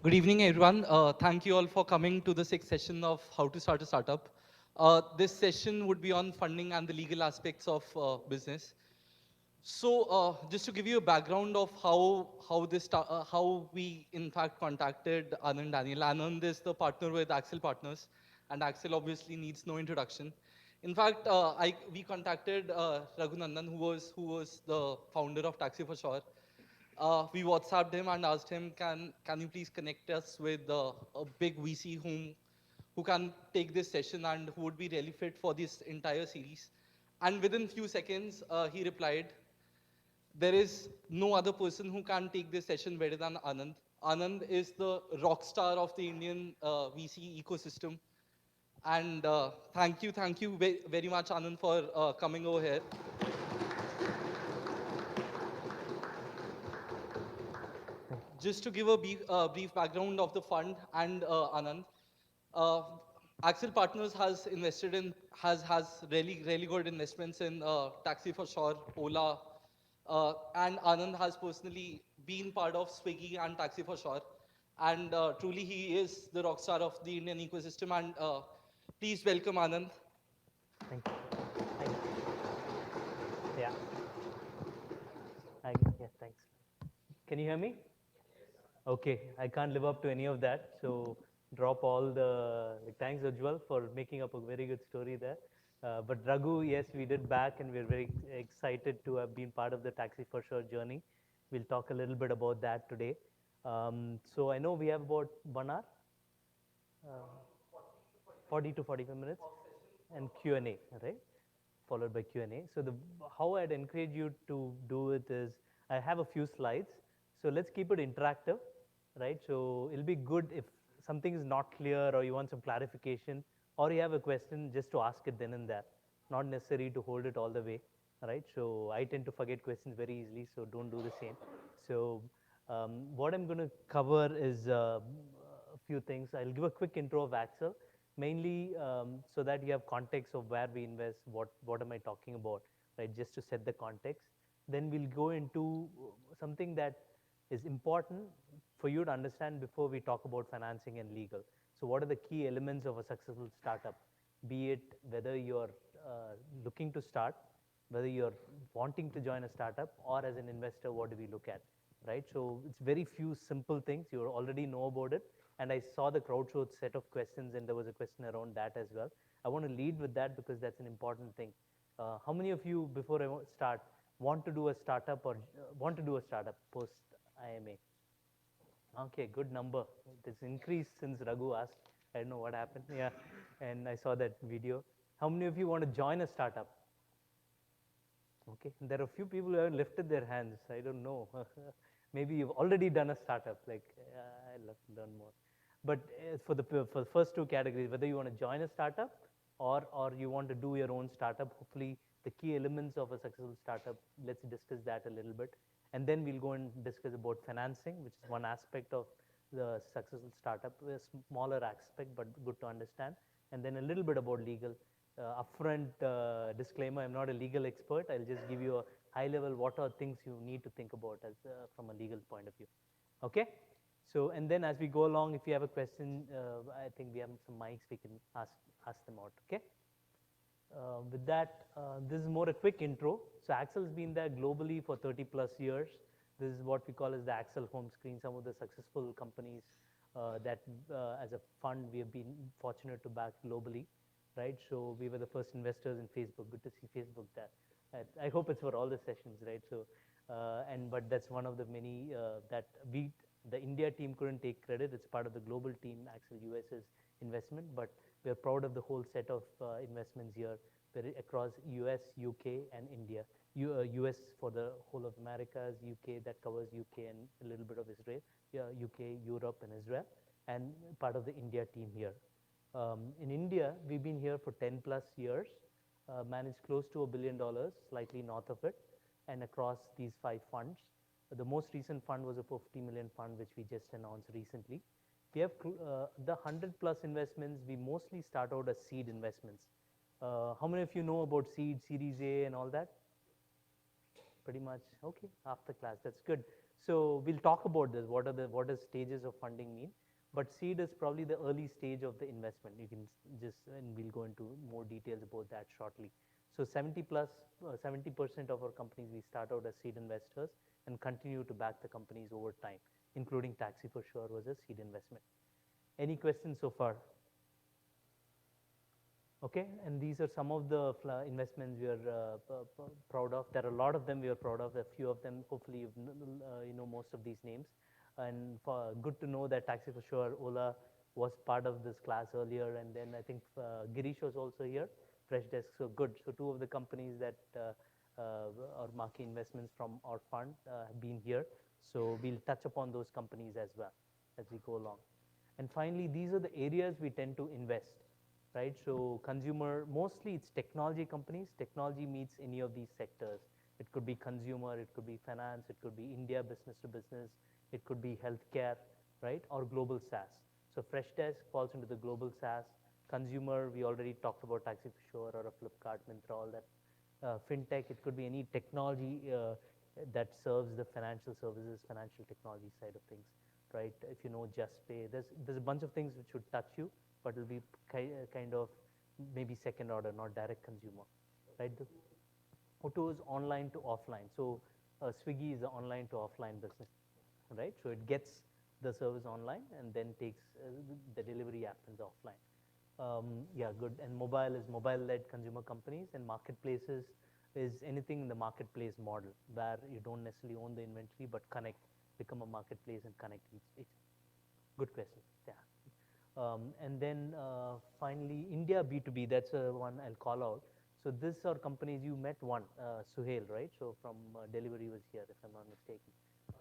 Good evening, everyone. Thank you all for coming to the sixth session of How to Start a Startup. This session would be on funding and the legal aspects of business. So, just to give you a background of how we in fact contacted Anand Daniel. Anand is the partner with Axel Partners, and Axel obviously needs no introduction. In fact, we contacted Raghunandan, who was the founder of Taxi for Sure. We WhatsApped him and asked him, can you please connect us with a big VC who can take this session and who would be really fit for this entire series. And within few seconds, he replied, there is no other person who can take this session better than Anand. Anand is the rock star of the Indian VC ecosystem. And thank you very much, Anand, for coming over here. Just to give a brief background of the fund and Anand, uh, Axel Partners has really good investments in Taxi for Sure, Ola, and Anand has personally been part of Swiggy and Taxi for Sure, and truly he is the rock star of the Indian ecosystem. And please welcome Anand. Thank you. Thank you. Yeah. Yes, thanks. Can you hear me? Okay, I can't live up to any of that, so drop all the. Thanks, Ujjwal, for making up a very good story there. But Raghu, yes, we did back, and we're very excited to have been part of the Taxi for Sure journey. We'll talk a little bit about that today. So I know we have about 1 hour, uh, 40 to 45 minutes, and Q&A, right? Followed by Q&A. So how I'd encourage you to do it is, I have a few slides. So let's keep it interactive, right? So it'll be good if something is not clear or you want some clarification or you have a question, just to ask it then and there, not necessary to hold it all the way, right? So I tend to forget questions very easily, so don't do the same. So what I'm going to cover is a few things. I'll give a quick intro of Axel, mainly so that you have context of where we invest, what am I talking about, right? Just to set the context. Then we'll go into something that is important for you to understand before we talk about financing and legal. So what are the key elements of a successful startup? Be it whether you're looking to start, whether you're wanting to join a startup, or as an investor, what do we look at, right? So it's very few simple things. You already know about it. And I saw the crowdsourced set of questions, and there was a question around that as well. I want to lead with that because that's an important thing. How many of you, before I start, want to do a startup or want to do a startup post IMA? Okay, good number. It's increased since Raghu asked. I don't know what happened. Yeah, and I saw that video. How many of you want to join a startup? Okay, there are a few people who have lifted their hands. I don't know. Maybe you've already done a startup. Like, I'd love to learn more. But for the first two categories, whether you want to join a startup or you want to do your own startup, hopefully the key elements of a successful startup, let's discuss that a little bit. And then we'll go and discuss about financing, which is one aspect of the successful startup, a smaller aspect, but good to understand. And then a little bit about legal. Upfront disclaimer, I'm not a legal expert. I'll just give you a high level what are things you need to think about as from a legal point of view. Okay? So, and then as we go along, if you have a question, I think we have some mics, we can ask them out, okay? With that, this is more a quick intro. So Axel's been there globally for 30 plus years. This is what we call as the Axel home screen, some of the successful companies that as a fund we have been fortunate to back globally, right? So we were the first investors in Facebook. Good to see Facebook there. I hope it's for all the sessions, right? So, but that's one of the many that the India team couldn't take credit. It's part of the global team, Axel US's investment, but we're proud of the whole set of investments here across US, UK, and India. US for the whole of Americas, UK that covers UK and a little bit of Israel, yeah, UK, Europe, and Israel, and part of the India team here. In India, we've been here for 10 plus years, managed close to $1 billion, slightly north of it, and across these 5 funds. The most recent fund was a 50 million fund, which we just announced recently. We have the 100 plus investments. We mostly start out as seed investments. How many of you know about seed, Series A, and all that? Pretty much. Okay, after class. That's good. So we'll talk about this. What does stages of funding mean? But seed is probably the early stage of the investment. You can and we'll go into more details about that shortly. So 70% of our companies, we start out as seed investors and continue to back the companies over time, including Taxi for Sure was a seed investment. Any questions so far? Okay, and these are some of the investments we are proud of. There are a lot of them we are proud of. A few of them, hopefully, you know most of these names. And good to know that Taxi for Sure, Ola was part of this class earlier, and then I think Girish was also here, Freshdesk. So good. So two of the companies that are marquee investments from our fund have been here. So we'll touch upon those companies as well as we go along. And finally, these are the areas we tend to invest, right? So consumer, mostly it's technology companies. Technology meets any of these sectors. It could be consumer, it could be finance, it could be India business to business, it could be healthcare, right? Or global SaaS. So Freshdesk falls into the global SaaS. Consumer, we already talked about Taxi for Sure or a Flipkart, Myntra, all that. Fintech, it could be any technology that serves the financial services, financial technology side of things, right? If you know JustPay, there's a bunch of things which would touch you, but it'll be kind of maybe second order, not direct consumer, right? The O2 is online to offline. So Swiggy is an online to offline business, right? So it gets the service online and then takes the delivery happens offline. Yeah, good. And mobile is mobile-led consumer companies, and marketplaces is anything in the marketplace model where you don't necessarily own the inventory but become a marketplace and connect each. Good question. Yeah. And then finally, India B2B, that's one I'll call out. So these are companies, you met one, Suhail, right? So from Delivery was here, if I'm not mistaken.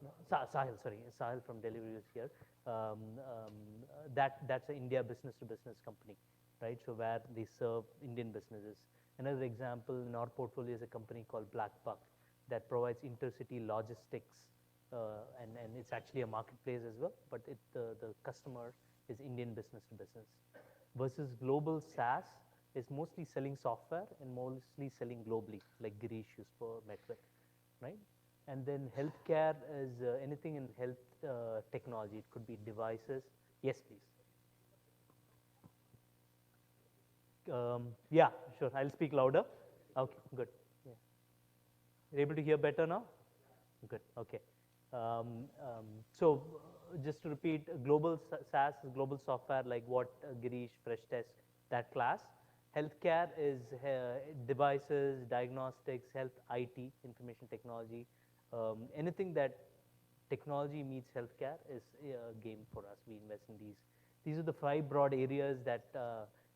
No, Sahil, sorry, Sahil from Delivery was here. That's an India business to business company, right? So where they serve Indian businesses. Another example in our portfolio is a company called Blackbuck that provides intercity logistics, and it's actually a marketplace as well, but the customer is Indian business to business. Versus global SaaS is mostly selling software and mostly selling globally, like Girish used for Medway, right? And then healthcare is anything in health technology. It could be devices. Yes, please. Yeah, sure. I'll speak louder. Okay, good. Yeah. You're able to hear better now? Good. Okay. So just to repeat, global SaaS is global software like what Girish, Freshdesk, that class. Healthcare is devices, diagnostics, health IT, information technology. Anything that technology meets healthcare is a game for us. We invest in these. These are the 5 broad areas that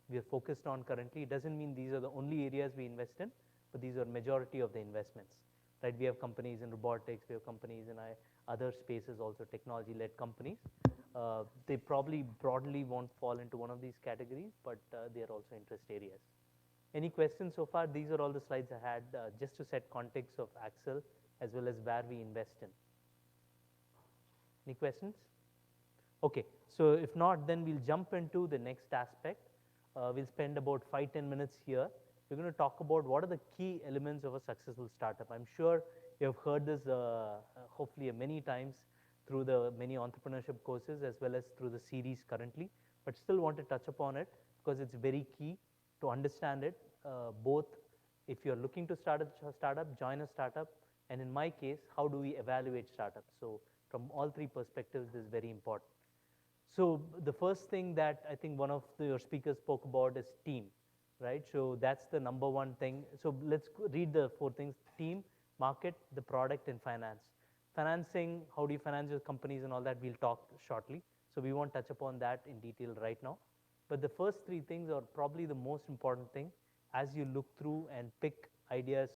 we are focused on currently. It doesn't mean these are the only areas we invest in, but these are majority of the investments. Right? We have companies in robotics, we have companies in other spaces also, technology-led companies. They probably broadly won't fall into one of these categories, but they are also interest areas. Any questions so far? These are all the slides I had just to set context of Axel as well as where we invest in. Any questions? Okay, so if not, then we'll jump into the next aspect. We'll spend about 5-10 minutes here. We're going to talk about what are the key elements of a successful startup. I'm sure you have heard this hopefully many times through the many entrepreneurship courses as well as through the series currently, but still want to touch upon it because it's very key to understand it, both if you're looking to start a startup, join a startup, and in my case, how do we evaluate startups? So from all 3 perspectives, this is very important. So the first thing that I think one of your speakers spoke about is team. right? So that's the number one thing. So let's read the four things: team, market, the product, and finance. Financing, how do you finance your companies and all that, we'll talk shortly. So we won't touch upon that in detail right now. But the first three things are probably the most important thing as you look through and pick ideas